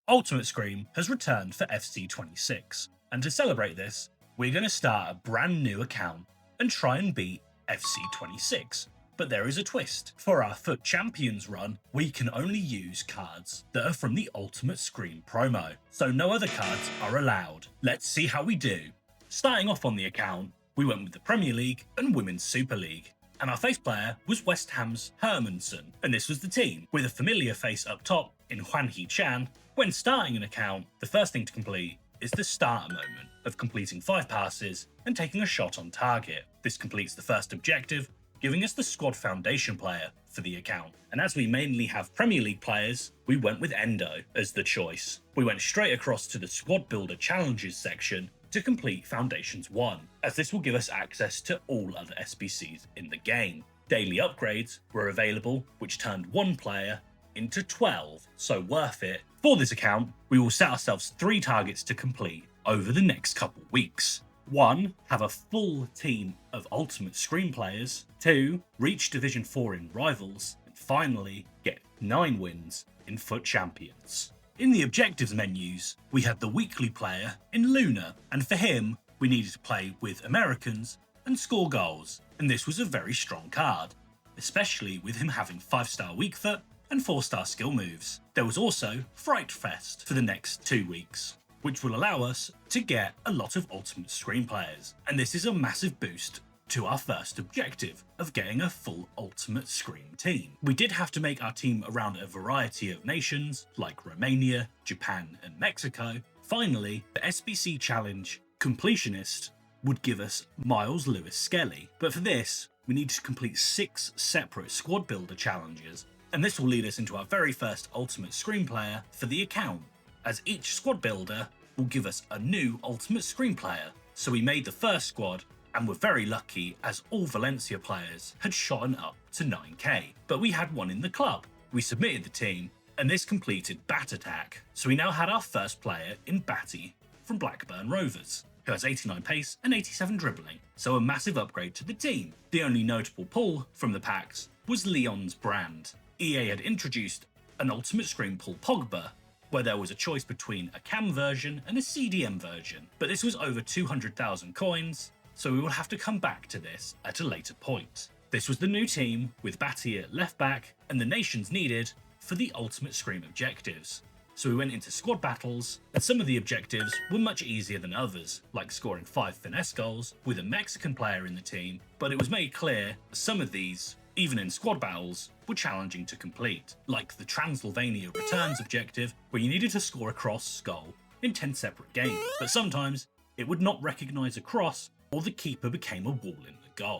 Ultimate Scream has returned for FC26, and to celebrate this, we're going to start a brand new account and try and beat FC26. But there is a twist. For our FUT Champions run, we can only use cards that are from the Ultimate Scream promo, so no other cards are allowed. Let's see how we do. Starting off on the account, we went with the Premier League and Women's Super League, and our face player was West Ham's Hermanson, and this was the team, with a familiar face up top in Hwan Hee-chan. When starting an account, the first thing to complete is the starter moment of completing 5 passes and taking a shot on target. This completes the first objective, giving us the squad foundation player for the account. And as we mainly have Premier League players, we went with Endo as the choice. We went straight across to the squad builder challenges section to complete Foundations 1, as this will give us access to all other SBCs in the game. Daily upgrades were available, which turned one player into 12, so worth it. For this account, we will set ourselves 3 targets to complete over the next couple weeks. 1. Have a full team of Ultimate Scream players. 2. Reach Division 4 in Rivals. And finally, get 9 wins in FUT Champions. In the objectives menus, we had the weekly player in Luna, and for him, we needed to play with Americans and score goals, and this was a very strong card, especially with him having 5-star weak foot and 4-star skill moves. There was also Fright Fest for the next 2 weeks, which will allow us to get a lot of Ultimate Scream players, and this is a massive boost to our first objective of getting a full Ultimate Scream team. We did have to make our team around a variety of nations like Romania, Japan and Mexico. Finally, the SBC Challenge Completionist would give us Miles Lewis Skelly, but for this we need to complete 6 separate squad builder challenges, and this will lead us into our very first Ultimate Scream player for the account, as each squad builder will give us a new Ultimate Scream player. So we made the first squad and were very lucky as all Valencia players had shot up to 9k, but we had one in the club. We submitted the team and this completed Bat Attack, so we now had our first player in Batty from Blackburn Rovers, who has 89 pace and 87 dribbling, so a massive upgrade to the team. The only notable pull from the packs was Leon's brand. EA had introduced an Ultimate Scream pull Pogba, where there was a choice between a CAM version and a CDM version, but this was over 200,000 coins, so we will have to come back to this at a later point. This was the new team, with Batty at left back and the nations needed for the Ultimate Scream objectives. So we went into squad battles, and some of the objectives were much easier than others, like scoring 5 finesse goals with a Mexican player in the team, but it was made clear some of these, even in squad battles, were challenging to complete, like the Transylvania Returns objective, where you needed to score a cross goal in 10 separate games, but sometimes it would not recognise a cross, or the keeper became a wall in the goal,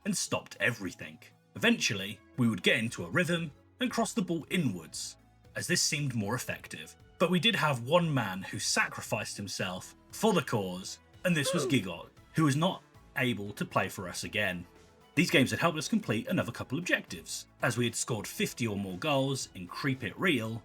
and stopped everything. Eventually, we would get into a rhythm and cross the ball inwards, as this seemed more effective. But we did have one man who sacrificed himself for the cause, and this was Gigot, who was not able to play for us again. These games had helped us complete another couple objectives, as we had scored 50 or more goals in Creep It Real,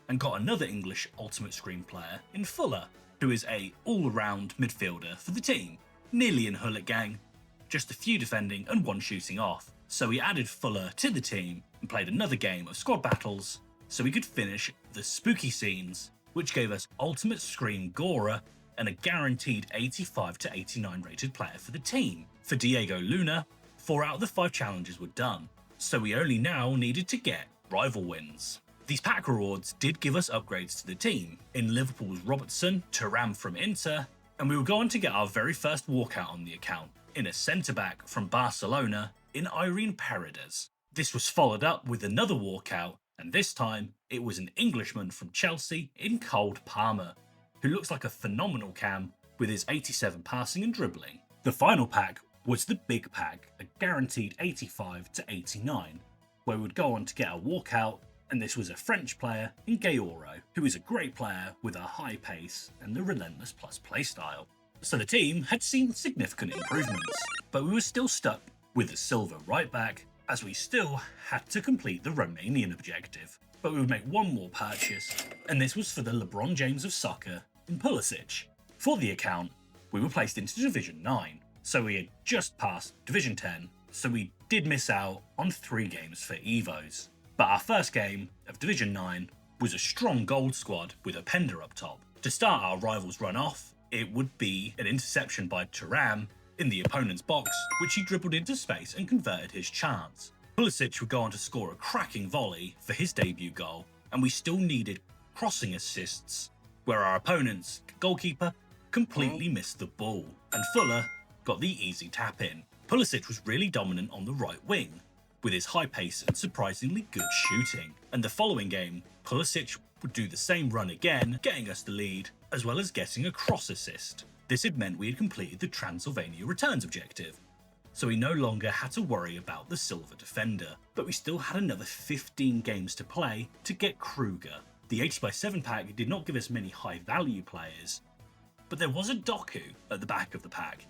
and got another English Ultimate Scream player in Fuller, who is a all-round midfielder for the team, nearly in Hullet gang, just a few defending and 1 shooting off. So we added Fuller to the team and played another game of squad battles so we could finish the spooky scenes, which gave us Ultimate Scream Gora and a guaranteed 85 to 89 rated player for the team. For Diego Luna, 4 out of the 5 challenges were done, so we only now needed to get rival wins. These pack rewards did give us upgrades to the team, in Liverpool's Robertson, Thuram from Inter, and we were going to get our very first walkout on the account, in a centre-back from Barcelona in Irene Paredes. This was followed up with another walkout, and this time it was an Englishman from Chelsea in Cold Palmer, who looks like a phenomenal cam with his 87 passing and dribbling. The final pack was the big pack, a guaranteed 85 to 89, where we would go on to get a walkout, and this was a French player in Gayoro, who is a great player with a high pace and the Relentless Plus playstyle. So the team had seen significant improvements, but we were still stuck with a silver right back, as we still had to complete the Romanian objective. But we would make one more purchase, and this was for the LeBron James of soccer in Pulisic. For the account, we were placed into Division 9, so we had just passed Division 10, so we did miss out on 3 games for Evos. But our first game of Division 9 was a strong gold squad with a Pender up top. To start our rivals' run off, it would be an interception by Thuram in the opponent's box, which he dribbled into space and converted his chance. Pulisic would go on to score a cracking volley for his debut goal, and we still needed crossing assists, where our opponent's goalkeeper completely missed the ball, and Fuller got the easy tap in. Pulisic was really dominant on the right wing, with his high pace and surprisingly good shooting. And the following game, Pulisic would do the same run again, getting us the lead, as well as getting a cross assist. This had meant we had completed the Transylvania returns objective, so we no longer had to worry about the silver defender. But we still had another 15 games to play to get Kruger. The 80x7 pack did not give us many high value players, but there was a Doku at the back of the pack,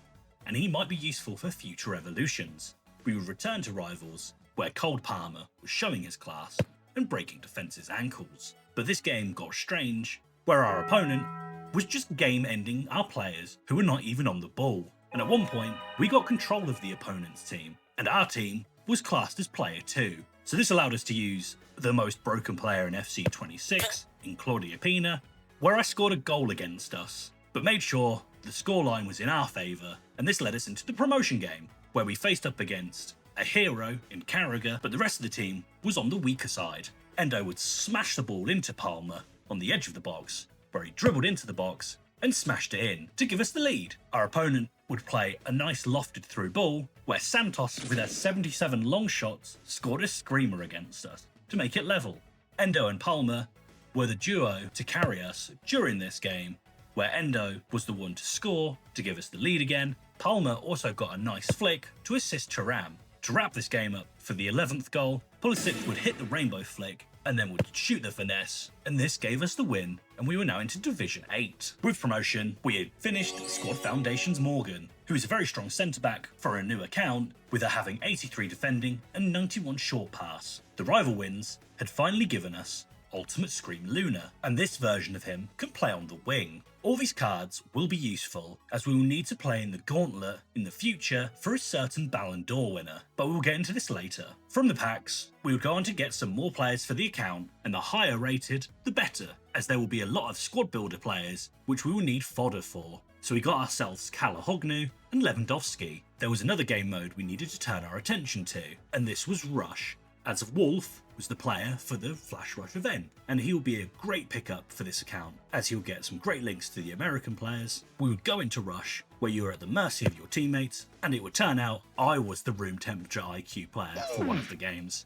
and he might be useful for future evolutions. We would return to rivals, where Cold Palmer was showing his class and breaking defence's ankles. But this game got strange, where our opponent was just game-ending our players who were not even on the ball. And at one point, we got control of the opponent's team, and our team was classed as player 2. So this allowed us to use the most broken player in FC 26, in Claudia Pina, where I scored a goal against us, but made sure the scoreline was in our favour, and this led us into the promotion game, where we faced up against a hero in Carragher, but the rest of the team was on the weaker side. Endo would smash the ball into Palmer on the edge of the box, where he dribbled into the box and smashed it in to give us the lead. Our opponent would play a nice lofted through ball, where Santos, with her 77 long shots, scored a screamer against us to make it level. Endo and Palmer were the duo to carry us during this game, where Endo was the one to score to give us the lead again. Palmer also got a nice flick to assist Thuram. To wrap this game up, for the 11th goal, Pulisic would hit the rainbow flick and then would shoot the finesse, and this gave us the win, and we were now into Division 8. With promotion, we had finished Squad Foundation's Morgan, who is a very strong centre-back for a new account, with her having 83 defending and 91 short pass. The rival wins had finally given us Ultimate Scream Luna, and this version of him can play on the wing. All these cards will be useful, as we will need to play in the Gauntlet in the future for a certain Ballon d'Or winner, but we'll get into this later. From the packs, we will go on to get some more players for the account, and the higher rated, the better, as there will be a lot of squad builder players, which we will need fodder for. So we got ourselves Kalahognu and Lewandowski. There was another game mode we needed to turn our attention to, and this was Rush, as Wolf was the player for the Flash Rush event, and he will be a great pickup for this account, as he'll get some great links to the American players. We would go into Rush, where you are at the mercy of your teammates, and it would turn out I was the room temperature IQ player for one of the games.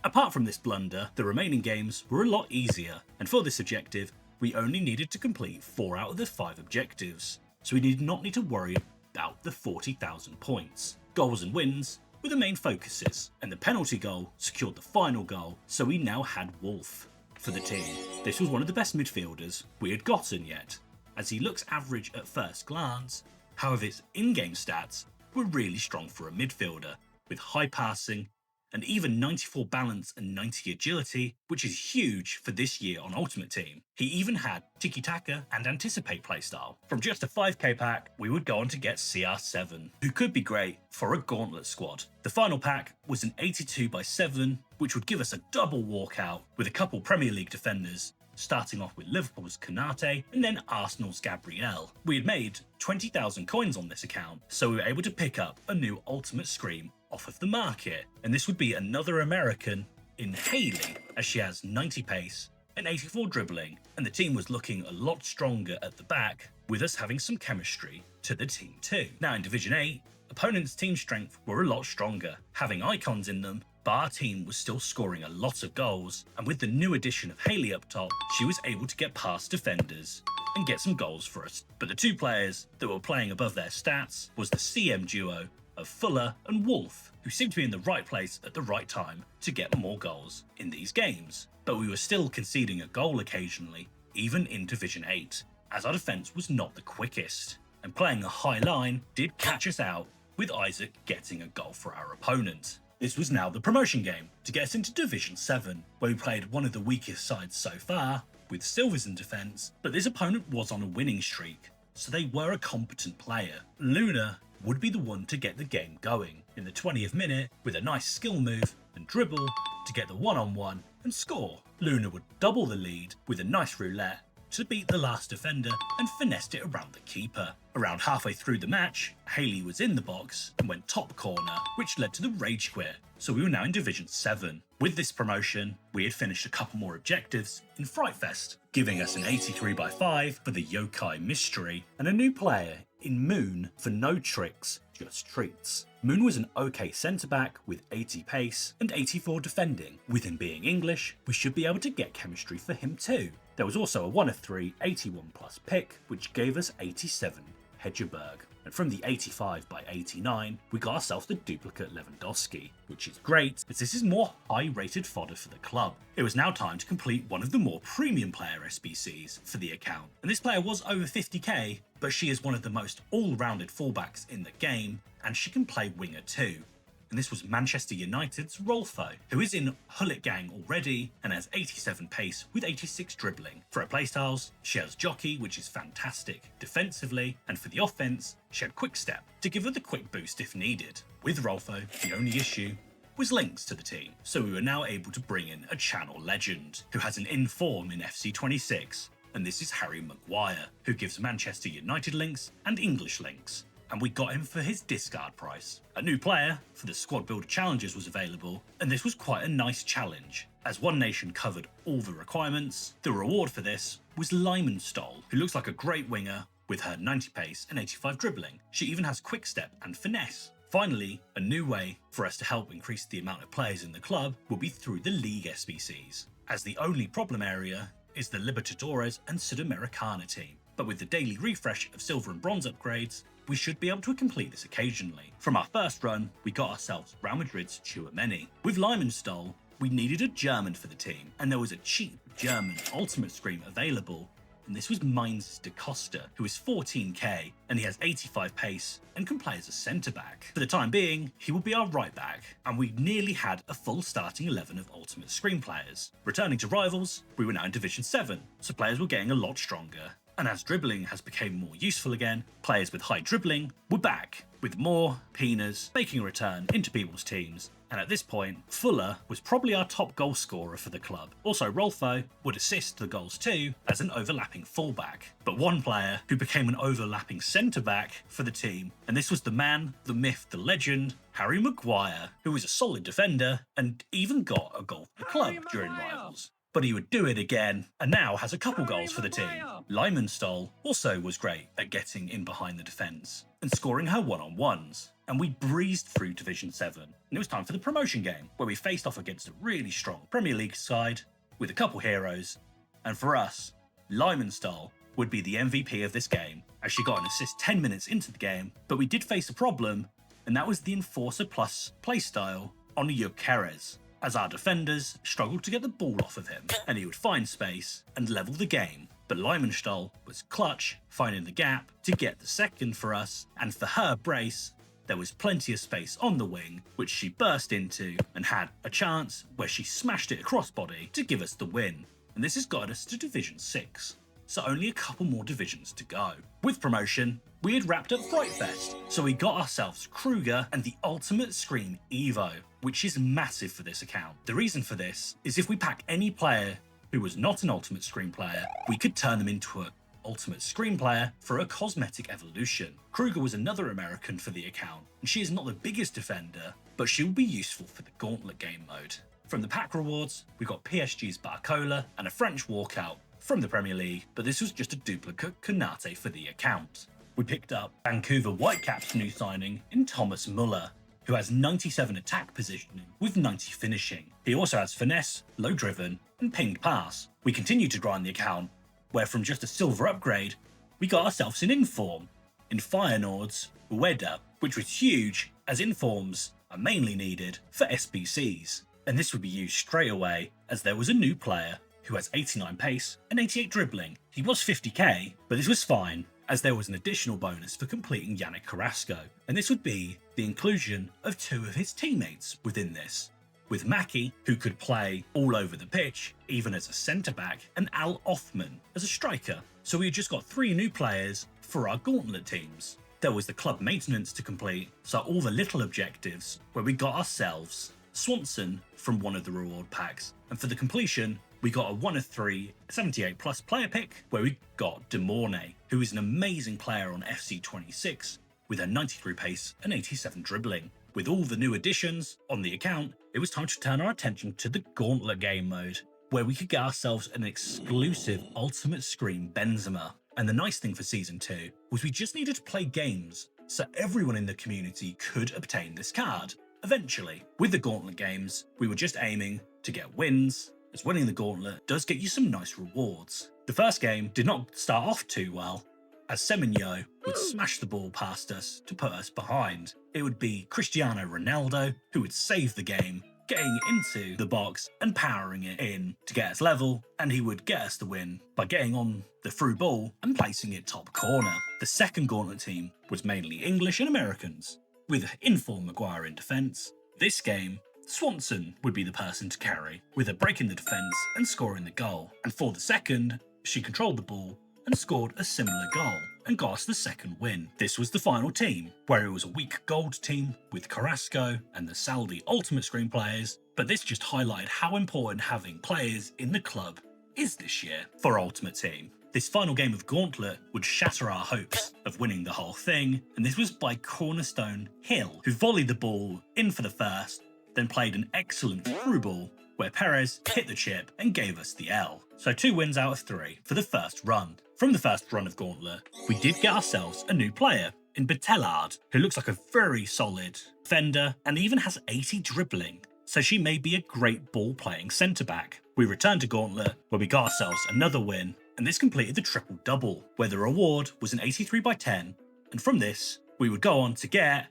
Apart from this blunder, the remaining games were a lot easier, and for this objective, we only needed to complete 4 out of the 5 objectives, so we did not need to worry about the 40,000 points. Goals and wins were the main focuses, and the penalty goal secured the final goal, so we now had Wolf for the team. This was one of the best midfielders we had gotten yet, as he looks average at first glance. However, his in-game stats were really strong for a midfielder, with high passing and even 94 balance and 90 agility, which is huge for this year on Ultimate Team. He even had tiki-taka and anticipate playstyle. From just a 5k pack, we would go on to get CR7, who could be great for a gauntlet squad. The final pack was an 82x7, which would give us a double walkout with a couple Premier League defenders, starting off with Liverpool's Konate and then Arsenal's Gabriel. We had made 20,000 coins on this account, so we were able to pick up a new Ultimate Scream off of the market, and this would be another American in Haley, as she has 90 pace and 84 dribbling, and the team was looking a lot stronger at the back, with us having some chemistry to the team too. Now in Division 8, opponents' team strength were a lot stronger, having icons in them, but our team was still scoring a lot of goals, and with the new addition of Haley up top, she was able to get past defenders and get some goals for us. But the two players that were playing above their stats was the CM duo of Fuller and Wolf, who seemed to be in the right place at the right time to get more goals in these games. But we were still conceding a goal occasionally, even in Division 8, as our defence was not the quickest, and playing a high line did catch us out, with Isaac getting a goal for our opponent. This was now the promotion game to get us into Division 7, where we played one of the weakest sides so far, with Silvers in defence, but this opponent was on a winning streak, so they were a competent player. Luna would be the one to get the game going in the 20th minute with a nice skill move and dribble to get the one-on-one and score. Luna would double the lead with a nice roulette to beat the last defender and finessed it around the keeper. Around halfway through the match, Hayley was in the box and went top corner, which led to the rage quit, so we were now in Division 7. With this promotion, we had finished a couple more objectives in Frightfest, giving us an 83/5 for the Yokai Mystery and a new player in Moon for no tricks, just treats. Moon was an okay centre-back with 80 pace and 84 defending. With him being English, we should be able to get chemistry for him too. There was also a 1 of 3 81 plus pick, which gave us 87 Hedgeberg. And from the 85/89, we got ourselves the duplicate Lewandowski, which is great, as this is more high-rated fodder for the club. It was now time to complete one of the more premium player SBCs for the account. And this player was over 50k, but she is one of the most all-rounded fullbacks in the game, and she can play winger too. And this was Manchester United's Rolfo, who is in Hullet Gang already and has 87 pace with 86 dribbling. For her playstyles, she has Jockey, which is fantastic defensively, and for the offense, she had Quick Step to give her the quick boost if needed. With Rolfo, the only issue was links to the team, so we were now able to bring in a channel legend who has an in-form in FC 26, and this is Harry Maguire, who gives Manchester United links and English links. And we got him for his discard price. A new player for the Squad Builder Challenges was available, and this was quite a nice challenge. As one nation covered all the requirements, the reward for this was Lyman Stoll, who looks like a great winger with her 90 pace and 85 dribbling. She even has quick step and finesse. Finally, a new way for us to help increase the amount of players in the club will be through the League SBCs, as the only problem area is the Libertadores and Sudamericana team. But with the daily refresh of silver and bronze upgrades, we should be able to complete this occasionally. From our first run, we got ourselves Real Madrid's Tchouaméni. With Lyman Stoll, we needed a German for the team, and there was a cheap German Ultimate Scream available, and this was Mainz de Costa, who is 14k, and he has 85 pace and can play as a centre-back. For the time being, he will be our right-back, and we nearly had a full starting 11 of Ultimate Scream players. Returning to Rivals, we were now in Division 7, so players were getting a lot stronger. And as dribbling has become more useful again, players with high dribbling were back, with more Pinas making a return into people's teams. And at this point, Fuller was probably our top goal scorer for the club. Also, Rolfo would assist the goals too as an overlapping fullback. But one player who became an overlapping centre-back for the team, and this was the man, the myth, the legend, Harry Maguire, who was a solid defender and even got a goal for the club during Rivals. But he would do it again, and now has a couple goals for the team. Lyman Stoll also was great at getting in behind the defence and scoring her one-on-ones, and we breezed through Division 7. And it was time for the promotion game, where we faced off against a really strong Premier League side with a couple heroes, and for us, Lyman Stoll would be the MVP of this game, as she got an assist 10 minutes into the game, but we did face a problem, and that was the Enforcer Plus playstyle on Gyökeres, as our defenders struggled to get the ball off of him, and he would find space and level the game. But Lyman Stoll was clutch, finding the gap to get the second for us, and for her brace, there was plenty of space on the wing, which she burst into and had a chance where she smashed it across body to give us the win. And this has got us to Division 6. So only a couple more divisions to go. With promotion, we had wrapped up Frightfest, so we got ourselves Kruger and the Ultimate Scream Evo, which is massive for this account. The reason for this is if we pack any player who was not an Ultimate Scream player, we could turn them into an Ultimate Scream player for a cosmetic evolution. Kruger was another American for the account, and she is not the biggest defender, but she will be useful for the Gauntlet game mode. From the pack rewards, we got PSG's Barcola and a French walkout from the Premier League, but this was just a duplicate Konate for the account. We picked up Vancouver Whitecaps' new signing in Thomas Muller, who has 97 attack positioning with 90 finishing. He also has finesse, low driven, and pinged pass. We continued to grind the account, where from just a silver upgrade, we got ourselves an inform in Feyenoord's Ueda, which was huge as informs are mainly needed for SBCs. And this would be used straight away as there was a new player who has 89 pace and 88 dribbling. He was 50k, but this was fine, as there was an additional bonus for completing Yannick Carrasco, and this would be the inclusion of 2 of his teammates within this, with Mackie, who could play all over the pitch, even as a centre-back, and Al Othman as a striker. So we had just got 3 new players for our Gauntlet teams. There was the club maintenance to complete, so all the little objectives, where we got ourselves Swanson from one of the reward packs, and for the completion, we got a 1 of 3 78 plus player pick where we got De Mornay, who is an amazing player on FC 26 with a 93 pace and 87 dribbling. With all the new additions on the account, it was time to turn our attention to the Gauntlet game mode, where we could get ourselves an exclusive Ultimate Screen Benzema. And the nice thing for Season 2 was we just needed to play games so everyone in the community could obtain this card. Eventually, with the Gauntlet games, we were just aiming to get wins, as winning the Gauntlet does get you some nice rewards. The first game did not start off too well, as Semenyo would smash the ball past us to put us behind. It would be Cristiano Ronaldo who would save the game, getting into the box and powering it in to get us level, and he would get us the win by getting on the through ball and placing it top corner. The second Gauntlet team was mainly English and Americans, with Inform Maguire in defence. This game, Swanson would be the person to carry, with her breaking the defence and scoring the goal. And for the second, she controlled the ball and scored a similar goal and got us the second win. This was the final team, where it was a weak gold team with Carrasco and the Saudi Ultimate Screen players, but this just highlighted how important having players in the club is this year for Ultimate Team. This final game of Gauntlet would shatter our hopes of winning the whole thing, and this was by Cornerstone Hill, who volleyed the ball in for the first, then played an excellent through ball where Perez hit the chip and gave us the L. So 2 wins out of 3 for the first run. From the first run of Gauntlet, we did get ourselves a new player in Betelard, who looks like a very solid defender and even has 80 dribbling, so she may be a great ball-playing centre-back. We returned to Gauntlet, where we got ourselves another win, and this completed the triple-double, where the reward was an 83 by 10, and from this, we would go on to get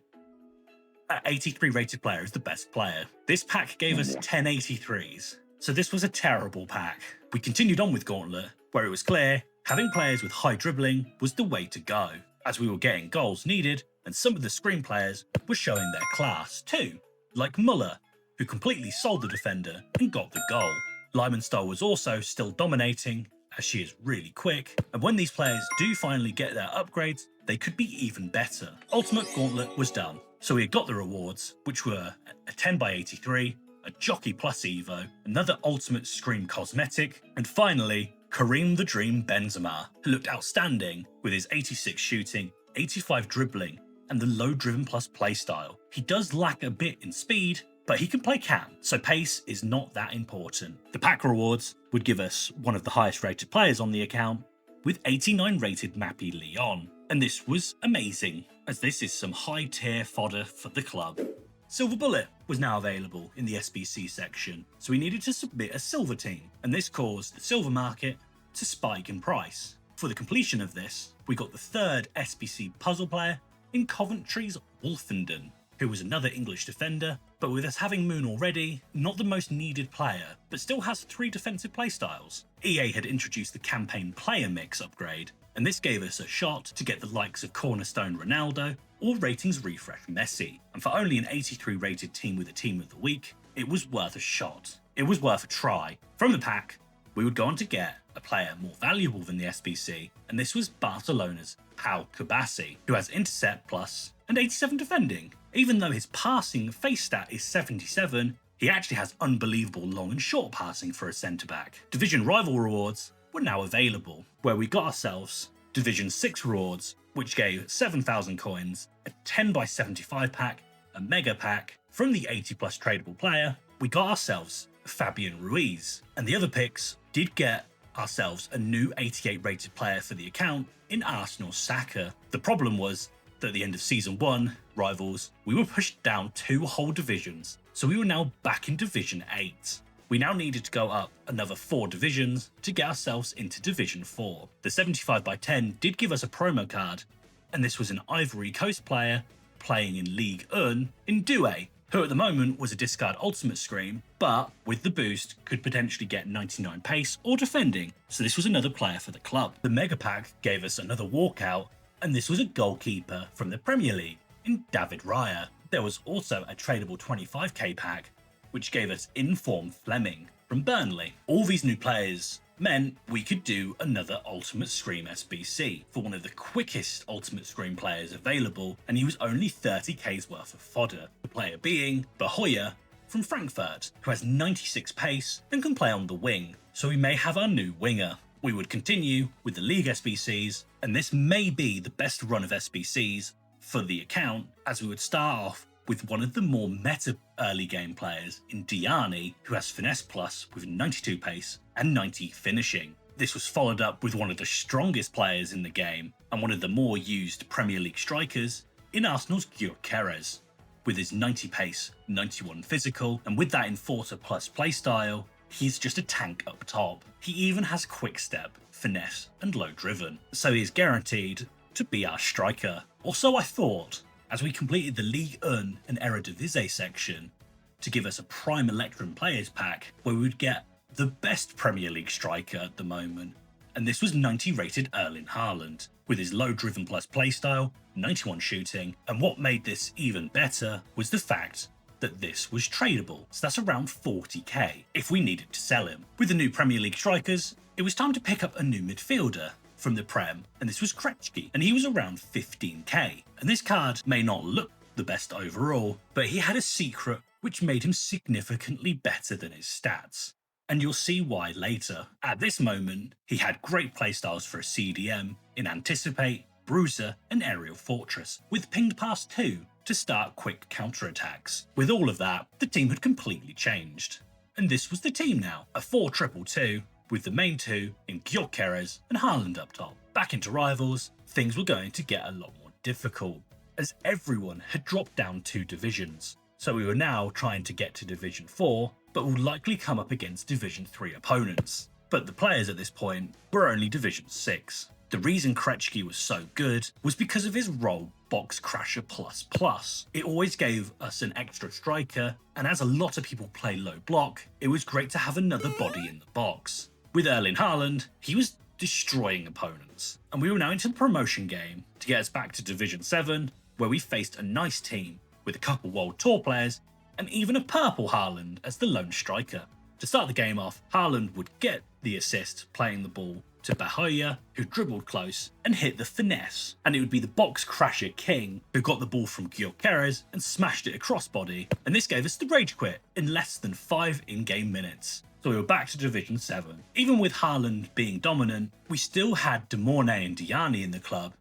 an 83 rated player as the best player. This pack gave us 10 83s, so this was a terrible pack. We continued on with Gauntlet, where it was clear having players with high dribbling was the way to go, as we were getting goals needed, and some of the screen players were showing their class too, like Muller, who completely sold the defender and got the goal. Lymanstyle was also still dominating, as she is really quick, and when these players do finally get their upgrades, they could be even better. Ultimate Gauntlet was done, so we had got the rewards, which were a 10 by 83, a Jockey Plus Evo, another Ultimate Screen cosmetic, and finally, Kareem the Dream Benzema, who looked outstanding with his 86 shooting, 85 dribbling, and the low driven plus playstyle. He does lack a bit in speed, but he can play cam, so pace is not that important. The pack rewards would give us one of the highest rated players on the account, with 89 rated Mappy Leon, and this was amazing, as this is some high tier fodder for the club. Silver Bullet was now available in the SBC section, so we needed to submit a silver team, and this caused the silver market to spike in price. For the completion of this, we got the third SBC puzzle player in Coventry's Wolfenden, who was another English defender, but with us having Moon already, not the most needed player, but still has 3 defensive playstyles. EA had introduced the campaign player mix upgrade, and this gave us a shot to get the likes of Cornerstone Ronaldo or ratings refresh Messi, and for only an 83 rated team with a team of the week, it was worth a shot. It was worth a try. From the pack, we would go on to get a player more valuable than the SBC, and this was Barcelona's Pau Kubasi, who has intercept plus and 87 defending. Even though his passing face stat is 77, he actually has unbelievable long and short passing for a centre-back. Division rival rewards were now available, where we got ourselves Division 6 rewards, which gave 7,000 coins, a 10 by 75 pack, a mega pack. From the 80 plus tradable player, we got ourselves Fabian Ruiz, and the other picks did get ourselves a new 88 rated player for the account in Arsenal Saka. The problem was that at the end of Season 1, Rivals, we were pushed down 2 whole divisions, so we were now back in Division 8. We now needed to go up another 4 divisions to get ourselves into Division 4. The 75 by 10 did give us a promo card, and this was an Ivory Coast player playing in Ligue 1 in Douai, who at the moment was a discard Ultimate Scream, but with the boost could potentially get 99 pace or defending, so this was another player for the club. The Mega Pack gave us another walkout, and this was a goalkeeper from the Premier League in David Raya. There was also a tradable 25k pack, which gave us Inform Fleming from Burnley. All these new players meant we could do another Ultimate Scream SBC for one of the quickest Ultimate Scream players available, and he was only 30k's worth of fodder, the player being Bahoya from Frankfurt, who has 96 pace and can play on the wing, so we may have our new winger. We would continue with the League SBCs, and this may be the best run of SBCs for the account, as we would start off with one of the more meta early game players in Diani, who has Finesse Plus with 92 pace and 90 finishing. This was followed up with one of the strongest players in the game and one of the more used Premier League strikers in Arsenal's Gyökeres, with his 90 pace, 91 physical, and with that Enforcer Plus playstyle, he's just a tank up top. He even has quick step, finesse, and low driven, so he is guaranteed to be our striker. Or so I thought, as we completed the Ligue 1 and Eredivisie section to give us a prime Electrum players pack where we would get the best Premier League striker at the moment, and this was 90 rated Erling Haaland, with his low driven plus playstyle, 91 shooting, and what made this even better was the fact that this was tradable, so that's around 40k if we needed to sell him. With the new Premier League strikers, it was time to pick up a new midfielder from the Prem, and this was Krejci, and he was around 15k. And this card may not look the best overall, but he had a secret which made him significantly better than his stats. And you'll see why later. At this moment, he had great playstyles for a CDM in Anticipate, Bruiser, and Aerial Fortress, with pinged past 2 to start quick counterattacks. With all of that, the team had completely changed. And this was the team now, a 4-2-2-2, with the main two in Gyökeres and Haaland up top. Back into Rivals, things were going to get a lot more difficult, as everyone had dropped down 2 divisions. So we were now trying to get to Division 4, but would likely come up against Division 3 opponents. But the players at this point were only Division 6. The reason Krejci was so good was because of his role Box Crasher Plus. It always gave us an extra striker, and as a lot of people play low block, it was great to have another body in the box. With Erling Haaland, he was destroying opponents, and we were now into the promotion game to get us back to Division 7, where we faced a nice team with a couple World Tour players and even a purple Haaland as the lone striker. To start the game off, Haaland would get the assist playing the ball to Bahoya, who dribbled close and hit the finesse, and it would be the Box Crasher King who got the ball from Gyökeres and smashed it across body, and this gave us the rage quit in less than 5 in-game minutes. So we were back to Division 7. Even with Haaland being dominant, we still had De Mornay and Diani in the club,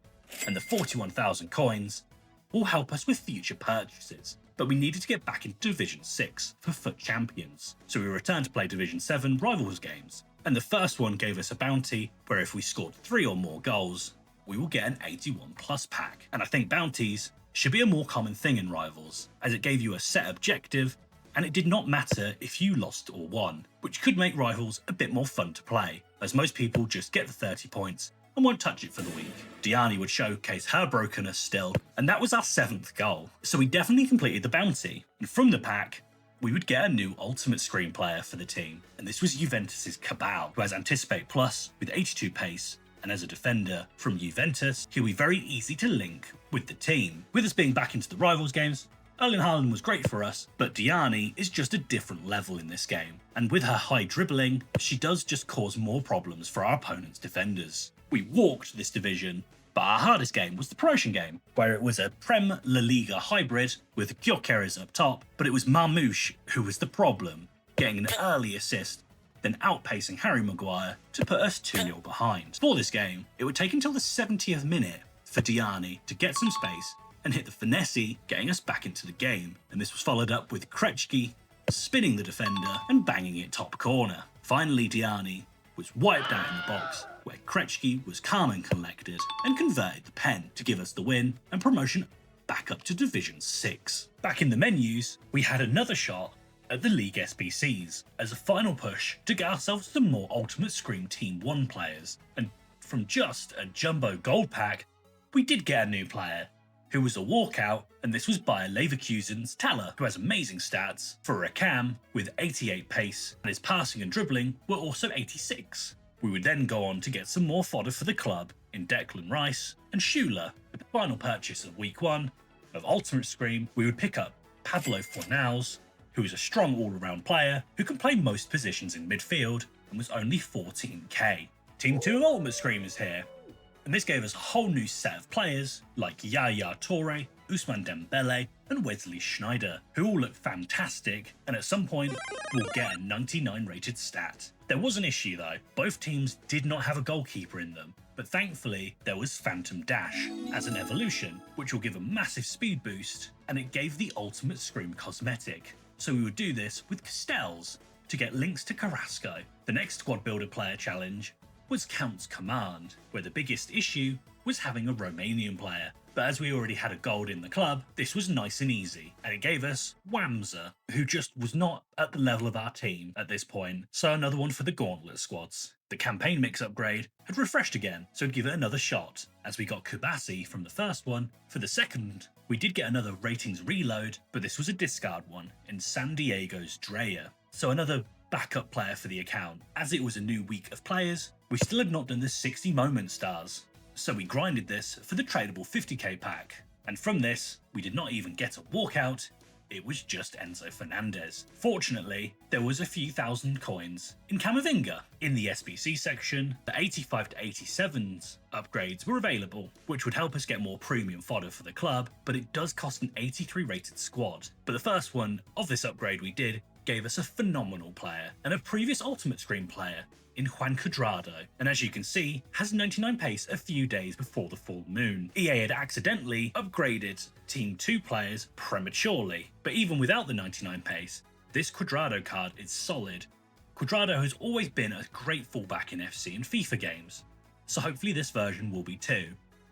and the 41,000 coins will help us with future purchases. But we needed to get back into Division 6 for FUT Champions, so we returned to play Division 7 Rivals games. And the first one gave us a bounty where if we scored 3 or more goals, we will get an 81 plus pack. And I think bounties should be a more common thing in Rivals, as it gave you a set objective, and it did not matter if you lost or won, which could make Rivals a bit more fun to play, as most people just get the 30 points and won't touch it for the week. Diani would showcase her brokenness still, and that was our 7th goal. So we definitely completed the bounty, and from the pack, we would get a new ultimate screen player for the team, and this was Juventus' Cabal, who has Anticipate Plus with 82 pace, and as a defender from Juventus, he'll be very easy to link with the team. With us being back into the Rivals games, Erling Haaland was great for us, but Diani is just a different level in this game, and with her high dribbling, she does just cause more problems for our opponent's defenders. We walked this division, but our hardest game was the promotion game, where it was a Prem La Liga hybrid with Gyökeres up top, but it was Marmouche who was the problem, getting an early assist, then outpacing Harry Maguire to put us 2-0 behind. For this game, it would take until the 70th minute for Diani to get some space and hit the finesse, getting us back into the game, and this was followed up with Krejci spinning the defender and banging it top corner. Finally, Diani was wiped out in the box, where Krejci was calm and collected and converted the pen to give us the win and promotion back up to Division 6. Back in the menus, we had another shot at the League SBCs as a final push to get ourselves some more Ultimate Scream Team 1 players, and from just a jumbo gold pack, we did get a new player who was a walkout, and this was Bayer Leverkusen's Thaler, who has amazing stats for a cam with 88 pace, and his passing and dribbling were also 86. We would then go on to get some more fodder for the club in Declan Rice and Schuler. With the final purchase of week 1 of Ultimate Scream, we would pick up Pablo Fornals, who is a strong all-around player who can play most positions in midfield and was only 14k. Team 2 of Ultimate Scream is here, and this gave us a whole new set of players like Yaya Toure, Ousmane Dembele and Wesley Sneijder, who all look fantastic and at some point will get a 99 rated stat. There was an issue though, both teams did not have a goalkeeper in them, but thankfully there was Phantom Dash as an evolution, which will give a massive speed boost, and it gave the ultimate scream cosmetic. So we would do this with Castells to get links to Carrasco. The next squad builder player challenge was Count's Command, where the biggest issue was having a Romanian player. But as we already had a gold in the club, this was nice and easy, and it gave us Wamza, who just was not at the level of our team at this point, so another one for the Gauntlet squads. The campaign mix upgrade had refreshed again, so I'd give it another shot, as we got Kubasi from the first one. For the second, we did get another ratings reload, but this was a discard one in San Diego's Dreyer, so another backup player for the account. As it was a new week of players, we still had not done the 60 moment stars, so we grinded this for the tradable 50k pack, and from this, we did not even get a walkout, it was just Enzo Fernandez. Fortunately, there was a few thousand coins in Camavinga. In the SBC section, the 85 to 87s upgrades were available, which would help us get more premium fodder for the club, but it does cost an 83 rated squad. But the first one of this upgrade we did gave us a phenomenal player, and a previous Ultimate Screen player in Juan Cuadrado, and as you can see, has 99 pace a few days before the full moon. EA had accidentally upgraded Team 2 players prematurely, but even without the 99 pace, this Cuadrado card is solid. Cuadrado has always been a great fullback in FC and FIFA games, so hopefully this version will be too.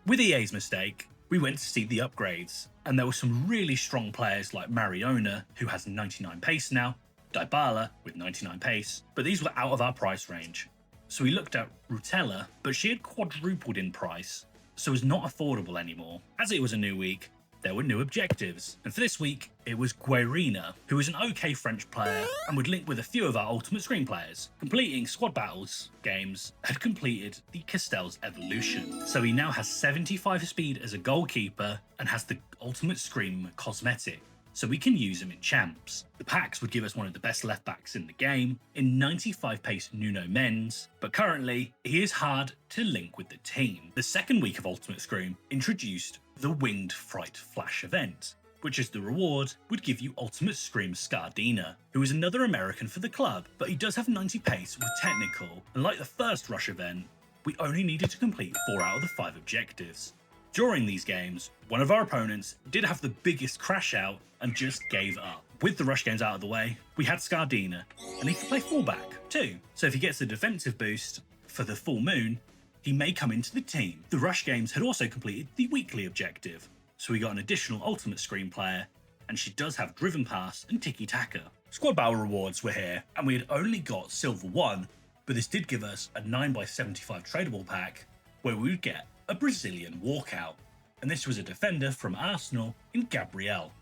With EA's mistake, we went to see the upgrades, and there were some really strong players like Mariona, who has 99 pace now, Dybala with 99 pace, but these were out of our price range. So we looked at Rutella, but she had quadrupled in price, so was not affordable anymore. As it was a new week, there were new objectives, and for this week, it was Guerina, who was an okay French player and would link with a few of our Ultimate Screen players. Completing squad battles games had completed the Castells evolution, so he now has 75 speed as a goalkeeper and has the Ultimate Screen cosmetic, so we can use him in champs. The packs would give us one of the best left backs in the game, in 95 pace Nuno Mendes, but currently he is hard to link with the team. The second week of Ultimate Scream introduced the Winged Fright Flash event, which as the reward would give you Ultimate Scream Scardina, who is another American for the club, but he does have 90 pace with technical, and like the first Rush event, we only needed to complete 4 out of the 5 objectives. During these games, one of our opponents did have the biggest crash out and just gave up. With the rush games out of the way, we had Scardina, and he can play fullback too. So if he gets the defensive boost for the full moon, he may come into the team. The rush games had also completed the weekly objective, so we got an additional Ultimate Screen player, and she does have Driven Pass and Tiki Taka. Squad battle rewards were here, and we had only got Silver 1, but this did give us a 9x75 tradable pack, where we would get a Brazilian walkout, and this was a defender from Arsenal in Gabriel,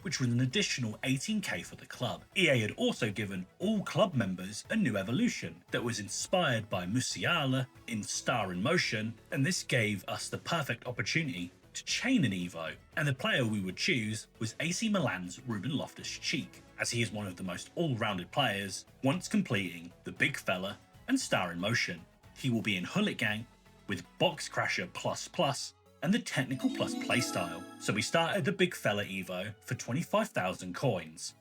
which was an additional 18k for the club. EA had also given all club members a new evolution that was inspired by Musiala in Star in Motion, and this gave us the perfect opportunity to chain an Evo, and the player we would choose was AC Milan's Ruben Loftus-Cheek, as he is one of the most all-rounded players. Once completing the Big Fella and Star in Motion, he will be in Hullet Gang with Box Crasher Plus and the Technical Plus playstyle. So we started the Big Fella Evo for 25,000 coins.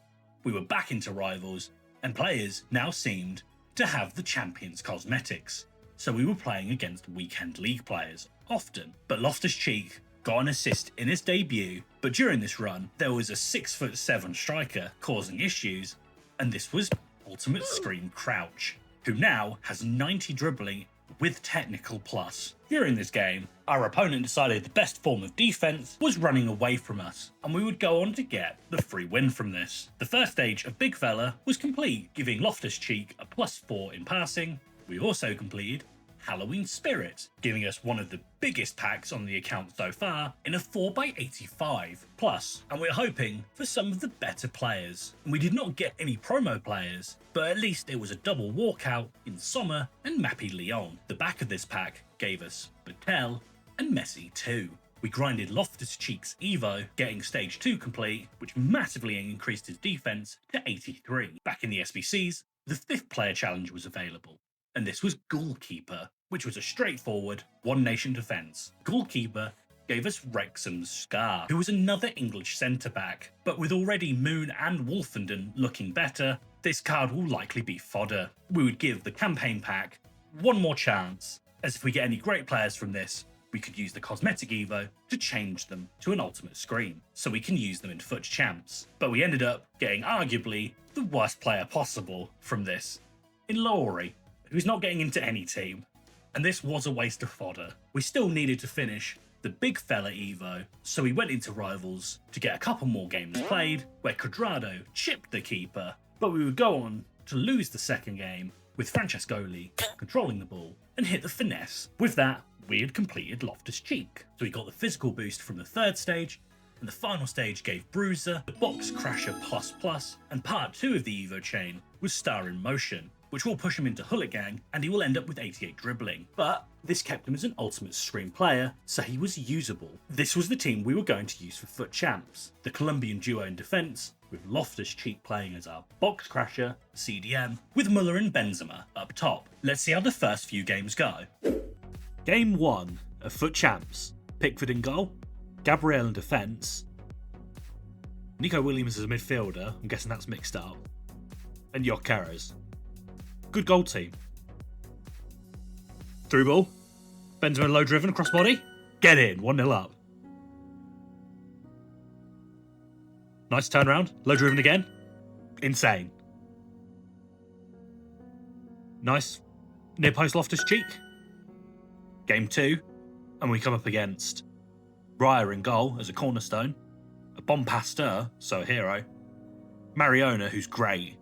We were back into Rivals, and players now seemed to have the Champions cosmetics, so we were playing against weekend league players often. But Loftus-Cheek got an assist in his debut, but during this run there was a 6'7" striker causing issues, and this was Ultimate Scream Crouch, who now has 90 dribbling with Technical Plus. During this game, our opponent decided the best form of defense was running away from us, and we would go on to get the free win from this. The first stage of Big Fella was complete, giving Loftus-Cheek a +4 in passing. We also completed Halloween Spirit, giving us one of the biggest packs on the account so far in a 4x85 plus, and we're hoping for some of the better players. And we did not get any promo players, but at least it was a double walkout in Sommer and Mappy Lyon. The back of this pack gave us Batel and Messi too. We grinded Loftus-Cheek's Evo, getting stage 2 complete, which massively increased his defense to 83. Back in the SBCs, the 5th player challenge was available, and this was Goalkeeper, which was a straightforward one nation defense. Goalkeeper gave us Wrexham's Scar, who was another English centre-back, but with already Moon and Wolfenden looking better, this card will likely be fodder. We would give the campaign pack one more chance, as if we get any great players from this, we could use the Cosmetic Evo to change them to an ultimate screen, so we can use them in FUT Champs. But we ended up getting arguably the worst player possible from this, in Laurie, who's not getting into any team. And this was a waste of fodder. We still needed to finish the big fella Evo, so we went into Rivals to get a couple more games played, where Cuadrado chipped the keeper, but we would go on to lose the second game, with Francescoli controlling the ball and hit the finesse. With that, we had completed Loftus-Cheek. So we got the physical boost from the third stage, and the final stage gave Bruiser, the Box Crasher Plus, and part 2 of the Evo chain was Star in Motion, which will push him into Hullet and he will end up with 88 dribbling. But this kept him as an ultimate screen player, so he was usable. This was the team we were going to use for FUT Champs, the Colombian duo in defence, with Loftus-Cheek playing as our Box Crasher, CDM, with Muller and Benzema up top. Let's see how the first few games go. Game 1 of FUT Champs. Pickford in goal, Gabriel in defence, Nico Williams as a midfielder, I'm guessing that's mixed up, and Jokeres. Good goal team. Through ball, Benzema low driven, cross body, get in, 1-0 up. Nice turnaround, low driven again, insane. Nice near post Loftus-Cheek. Game 2, and we come up against Raya in goal as a cornerstone, a Bon Pasteur, so a hero, Mariona, who's great.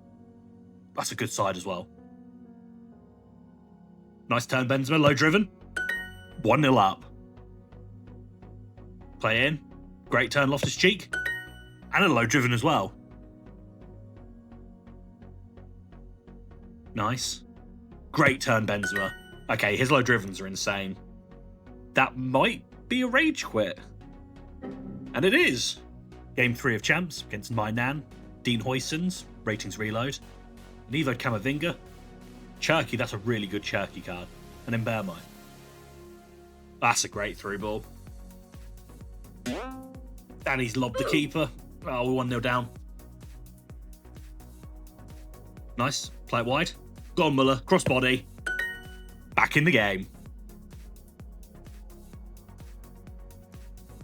That's a good side as well. Nice turn, Benzema, low driven, 1-0 up. Play in, great turn, Loftus-Cheek, and a low driven as well. Nice. Great turn, Benzema. Okay, his low drivens are insane. That might be a rage quit. And it is. Game 3 of Champs against my Nan, Dean Huijsens, ratings reload, and Evo Camavinga. Cherky, that's a really good Cherky card. And then Bermo. That's a great through ball. And he's lobbed the keeper. Oh, we're 1-0 down. Nice. Play it wide. Go on, Muller. Cross body. Back in the game.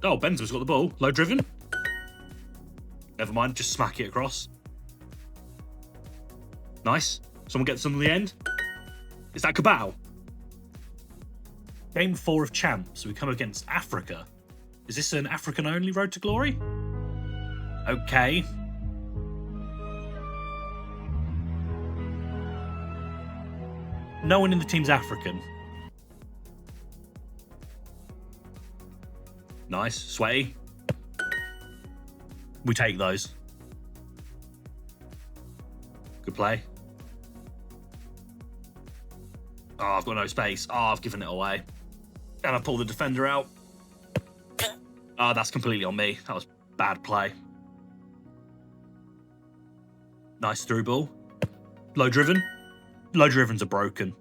Oh, Benzema's got the ball. Low driven. Never mind, just smack it across. Nice. Someone gets some at the end. Is that Cabal? Game 4 of Champs. We come against Africa. Is this an African-only Road to Glory? Okay. No one in the team's African. Nice. Sweaty. We take those. Good play. Oh, I've got no space. Oh, I've given it away. And I pull the defender out. Oh, that's completely on me. That was bad play. Nice through ball. Low driven. Low drivens are broken.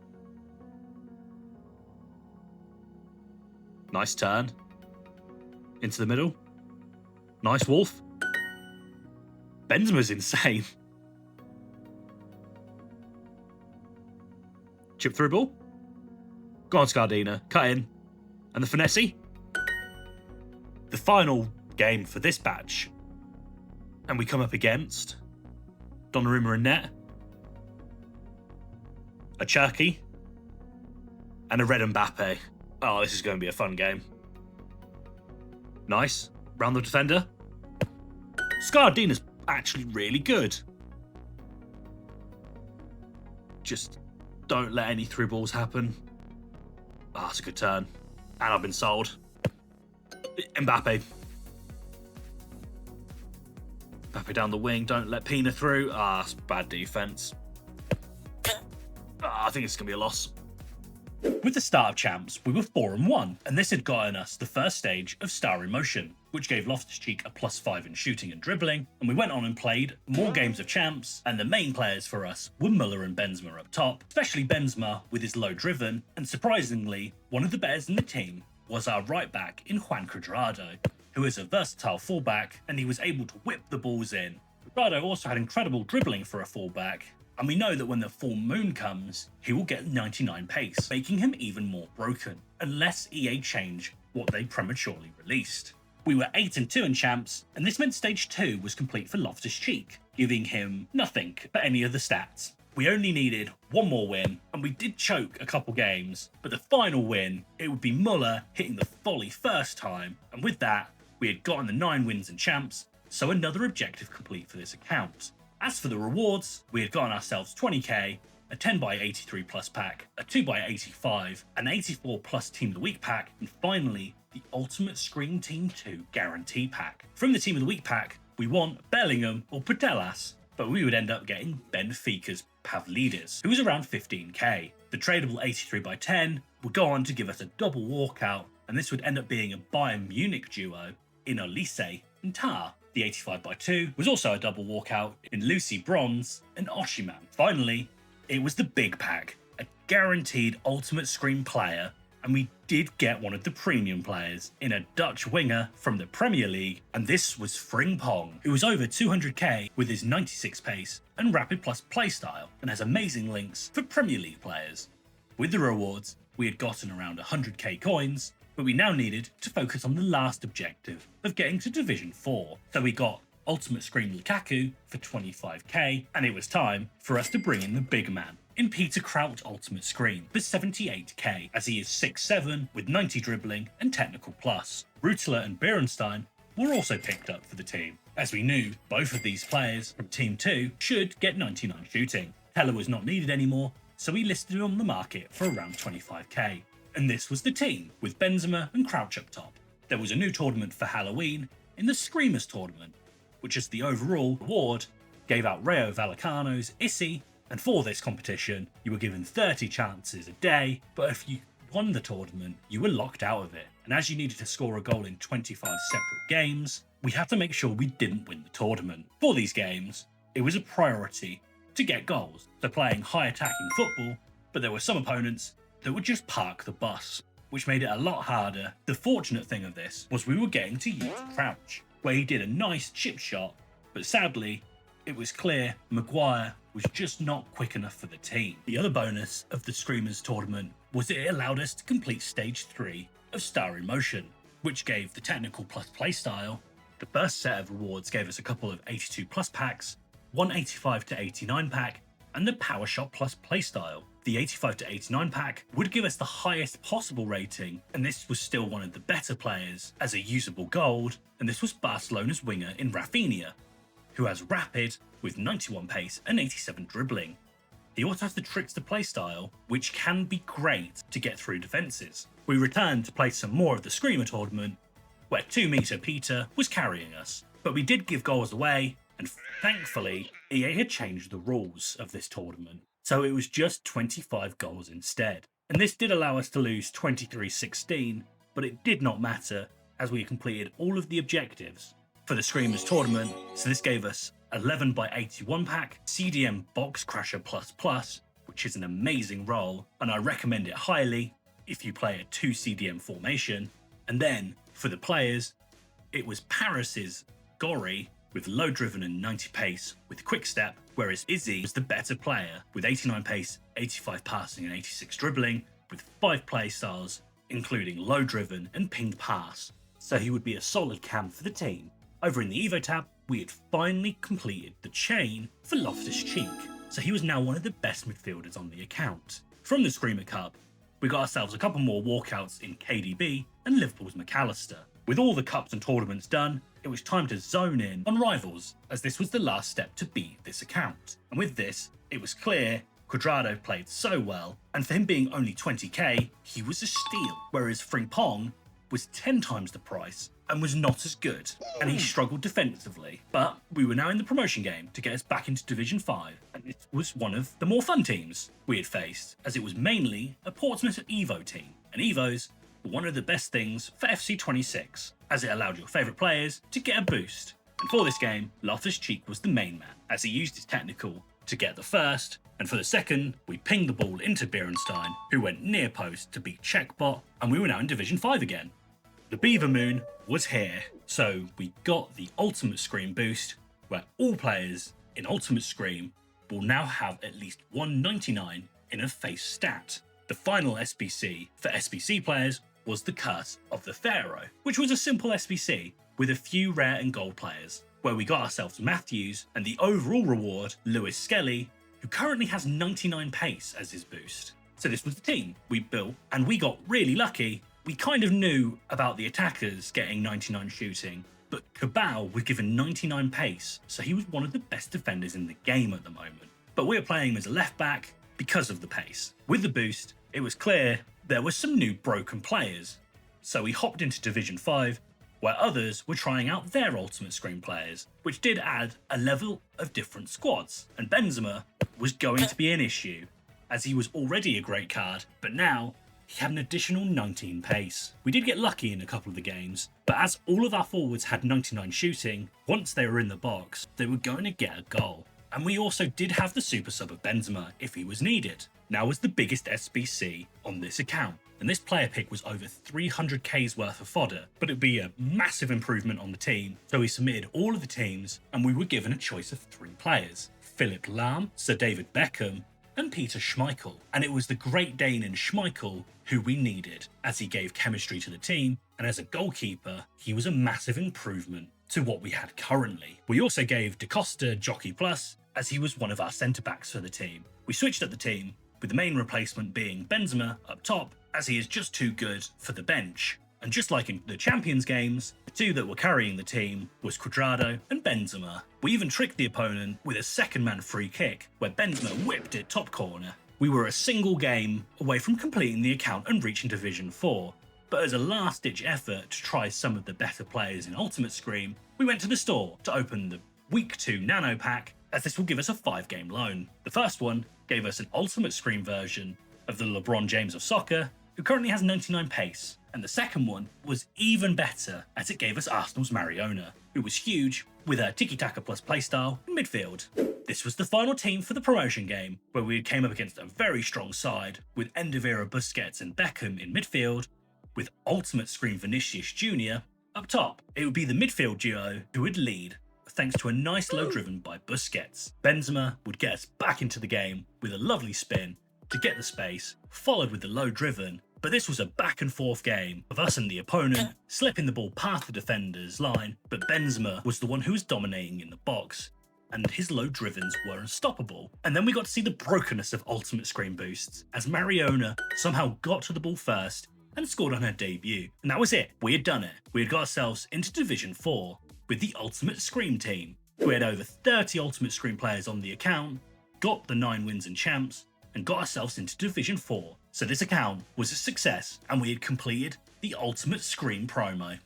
Nice turn. Into the middle. Nice Wolf. Benzema's insane. Chip through ball. Go on, Scardina. Cut in. And the finesse. The final game for this batch. And we come up against Donnarumma in net. A Cherky. And a red Mbappe. Oh, this is going to be a fun game. Nice. Round the defender. Scardina's actually really good. Just don't let any through balls happen. Ah, that's a good turn. And I've been sold. Mbappe. Mbappe down the wing. Don't let Pina through. Ah, that's bad defense. Ah, I think it's going to be a loss. With the start of Champs, we were 4-1, and this had gotten us the first stage of Star in Motion, which gave Loftus-Cheek a +5 in shooting and dribbling, and we went on and played more games of Champs, and the main players for us were Muller and Benzema up top, especially Benzema with his low driven, and surprisingly, one of the bears in the team was our right back in Juan Cuadrado, who is a versatile fullback and he was able to whip the balls in. Cuadrado also had incredible dribbling for a fullback, and we know that when the full moon comes, he will get 99 pace, making him even more broken, unless EA change what they prematurely released. We were 8-2 in champs, and this meant stage 2 was complete for Loftus-Cheek, giving him nothing but any of the stats. We only needed one more win, and we did choke a couple games, but the final win, it would be Muller hitting the volley first time, and with that, we had gotten the 9 wins in champs, so another objective complete for this account. As for the rewards, we had gotten ourselves 20k, a 10x83 plus pack, a 2x85, an 84 plus Team of the Week pack, and finally, the Ultimate Screen Team 2 Guarantee pack. From the Team of the Week pack, we want Bellingham or Putellas, but we would end up getting Benfica's Pavlidis, who was around 15k. The tradable 83x10 would go on to give us a double walkout, and this would end up being a Bayern Munich duo in Olise and Tar. The 85x2 was also a double walkout in Lucy Bronze and Oshiman. Finally, it was the big pack, a guaranteed ultimate screen player, and we did get one of the premium players in a Dutch winger from the Premier League, and this was Frimpong, who was over 200k with his 96 pace and rapid plus playstyle, and has amazing links for Premier League players. With the rewards, we had gotten around 100k coins, but we now needed to focus on the last objective of getting to Division 4. So we got Ultimate Screen Lukaku for 25k, and it was time for us to bring in the big man in Peter Crouch Ultimate Screen for 78k, as he is 6'7 with 90 dribbling and technical plus. Rutler and Berenstein were also picked up for the team, as we knew both of these players from Team 2 should get 99 shooting. Teller was not needed anymore, so we listed him on the market for around 25k. And this was the team, with Benzema and Crouch up top. There was a new tournament for Halloween in the Screamers tournament, which as the overall reward gave out Rayo Vallecano's Issy, and for this competition you were given 30 chances a day, but if you won the tournament you were locked out of it. And as you needed to score a goal in 25 separate games, we had to make sure we didn't win the tournament. For these games, it was a priority to get goals, so playing high attacking football, but there were some opponents that would just park the bus, which made it a lot harder. The fortunate thing of this was we were getting to use Crouch, where he did a nice chip shot, but sadly, it was clear Maguire was just not quick enough for the team. The other bonus of the Screamers tournament was it allowed us to complete stage 3 of Star in Motion, which gave the technical plus playstyle. The first set of rewards gave us a couple of 82 plus packs, one 85 to 89 pack, and the Power Shot plus playstyle. The 85 to 89 pack would give us the highest possible rating, and this was still one of the better players as a usable gold, and this was Barcelona's winger in Rafinha, who has rapid with 91 pace and 87 dribbling. He also has the trickster playstyle, which can be great to get through defences. We returned to play some more of the Screamer tournament, where 2-meter Peter was carrying us, but we did give goals away, and thankfully EA had changed the rules of this tournament, so it was just 25 goals instead. And this did allow us to lose 23-16, but it did not matter as we completed all of the objectives for the Screamers tournament, so this gave us 11x81 pack, CDM Box Crasher Plus, which is an amazing role, and I recommend it highly if you play a 2 CDM formation. And then for the players, it was Paris's Gori with low driven and 90 pace with quick step, whereas Izzy was the better player with 89 pace, 85 passing and 86 dribbling with 5 play styles, including low driven and pinged pass, so he would be a solid cam for the team. Over in the Evo tab, we had finally completed the chain for Loftus-Cheek, so he was now one of the best midfielders on the account. From the Screamer Cup, we got ourselves a couple more walkouts in KDB and Liverpool's McAllister. With all the cups and tournaments done, it was time to zone in on rivals, as this was the last step to beat this account. And with this, it was clear Cuadrado played so well, and for him being only 20k, he was a steal, whereas Frimpong was 10 times the price and was not as good, and he struggled defensively. But we were now in the promotion game to get us back into Division 5, and it was one of the more fun teams we had faced, as it was mainly a Portsmouth Evo team, and Evos were one of the best things for FC 26, as it allowed your favourite players to get a boost. And for this game, Loftus-Cheek was the main man, as he used his technical to get the first, and for the second, we pinged the ball into Beerenstein, who went near post to beat Checkbot, and we were now in Division 5 again. The Beaver Moon was here, so we got the Ultimate Scream boost, where all players in Ultimate Scream will now have at least 199 in a face stat. The final SBC for SBC players was the Curse of the Pharaoh, which was a simple SBC with a few rare and gold players, where we got ourselves Matthews and the overall reward, Lewis Skelly, who currently has 99 pace as his boost. So this was the team we built, and we got really lucky. We kind of knew about the attackers getting 99 shooting, but Cabal was given 99 pace, so he was one of the best defenders in the game at the moment. But we were playing him as a left back because of the pace. With the boost, it was clear there were some new broken players, so we hopped into Division 5, where others were trying out their Ultimate Scream players, which did add a level of different squads, and Benzema was going to be an issue, as he was already a great card, but now he had an additional 19 pace. We did get lucky in a couple of the games, but as all of our forwards had 99 shooting, once they were in the box, they were going to get a goal. And we also did have the super sub of Benzema if he was needed. Now was the biggest SBC on this account, and this player pick was over 300k's worth of fodder, but it'd be a massive improvement on the team, so we submitted all of the teams and we were given a choice of 3 players: Philip Lahm, Sir David Beckham, and Peter Schmeichel. And it was the Great Dane in Schmeichel who we needed, as he gave chemistry to the team, and as a goalkeeper, he was a massive improvement to what we had currently. We also gave Da Costa Jockey Plus, as he was one of our centre-backs for the team. We switched up the team, with the main replacement being Benzema up top, as he is just too good for the bench. And just like in the Champions games, the 2 that were carrying the team was Cuadrado and Benzema. We even tricked the opponent with a second-man free kick, where Benzema whipped it top corner. We were a single game away from completing the account and reaching Division 4, but as a last-ditch effort to try some of the better players in Ultimate Scream, we went to the store to open the Week 2 Nano Pack, as this will give us a 5-game loan. The first one gave us an Ultimate Scream version of the LeBron James of soccer, who currently has 99 pace, and the second one was even better, as it gave us Arsenal's Mariona, who was huge with a tiki-taka plus playstyle in midfield. This was the final team for the promotion game, where we came up against a very strong side with end-of-era Busquets and Beckham in midfield, with Ultimate Scream Vinicius Jr. up top. It would be the midfield duo who would lead, thanks to a nice low driven by Busquets. Benzema would get us back into the game with a lovely spin to get the space, followed with the low driven, but this was a back and forth game of us and the opponent slipping the ball past the defender's line, but Benzema was the one who was dominating in the box, and his low drivens were unstoppable. And then we got to see the brokenness of Ultimate Scream boosts, as Mariona somehow got to the ball first and scored on her debut. And that was it, we had done it. We had got ourselves into Division 4 with the Ultimate Scream team. We had over 30 Ultimate Scream players on the account, got the 9 wins and champs, and got ourselves into Division 4. So this account was a success, and we had completed the Ultimate Scream promo.